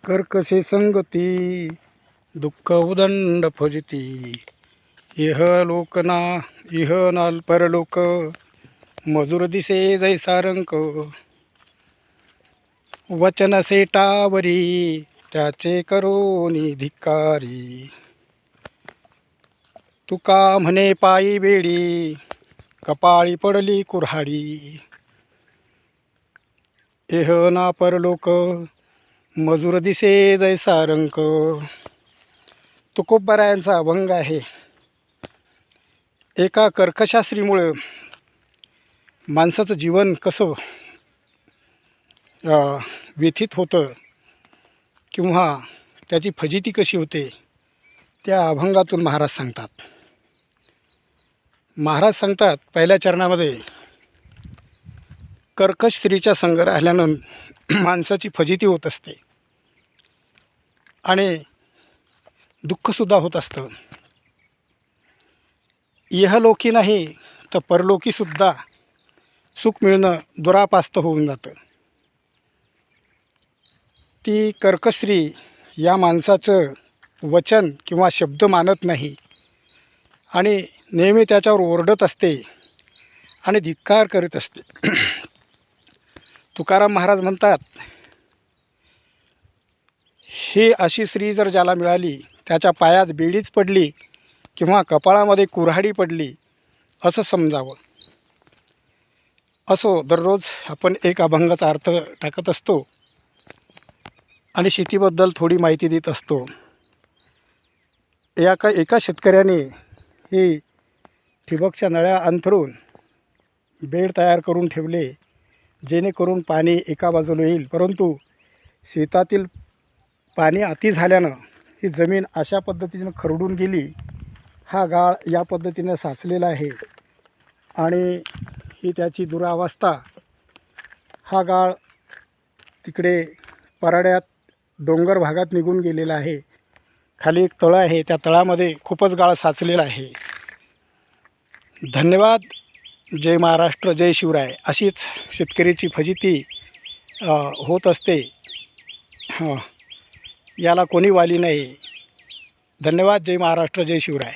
कर्कशे संगती दुःख उदंड फजिती इह लोकना इह नाल परलोक मजूर दिसे जैसा रंक वचन सेटावरी त्याचे करोनी धिक्कारी तुका म्हणे पायी बेडी कपाळी पडली कुऱ्हाडी इह ना परलोक मजूर दिसे जैसा रंक. तुकोबरायांचा अभंग आहे. एका कर्कशास्त्रीमुळं माणसाचं जीवन कसं व्यथित होतं किंवा त्याची फजिती कशी होते त्या अभंगातून महाराज सांगतात. महाराज सांगतात पहिल्या चरणामध्ये, कर्कश स्त्रीच्या संग राहिल्यानं माणसाची फजिती होत असते आणि दुःखसुद्धा होत असतं. इहलोकी नाही तर परलोकीसुद्धा सुख मिळणं दुरापास्त होऊन जातं. ती कर्कश स्त्री या माणसाचं वचन किंवा शब्द मानत नाही आणि नेहमी त्याच्यावर ओरडत असते आणि धिक्कार करीत असते. तुकाराम महाराज म्हणतात, ही अशी स्त्री जर ज्याला मिळाली, त्याच्या पायात बेडीच पडली किंवा कपाळामध्ये कुऱ्हाडी पडली असं समजावं. असो, दररोज आपण एक अभंगाचा अर्थ टाकत असतो आणि शेतीबद्दल थोडी माहिती देत असतो. एका शेतकऱ्याने ही ठिबकच्या नळ्या अंथरून बेड तयार करून ठेवले जेणेकरून पाणी एका बाजूला येईल, परंतु शेतातील पाणी अति झाल्यानं ही जमीन अशा पद्धतीनं खरडून गेली. हा गाळ या पद्धतीनं साचलेला आहे आणि ही त्याची दुरावस्था. हा गाळ तिकडे पराड्यात डोंगर भागात निघून गेलेला आहे. खाली एक तळं आहे, त्या तळामध्ये खूपच गाळ साचलेला आहे. धन्यवाद. जय महाराष्ट्र, जय शिवराय. अशीच शेतकऱ्याची फजिती होत असते. याला कोणी वाली नाही. धन्यवाद. जय महाराष्ट्र, जय शिवराय.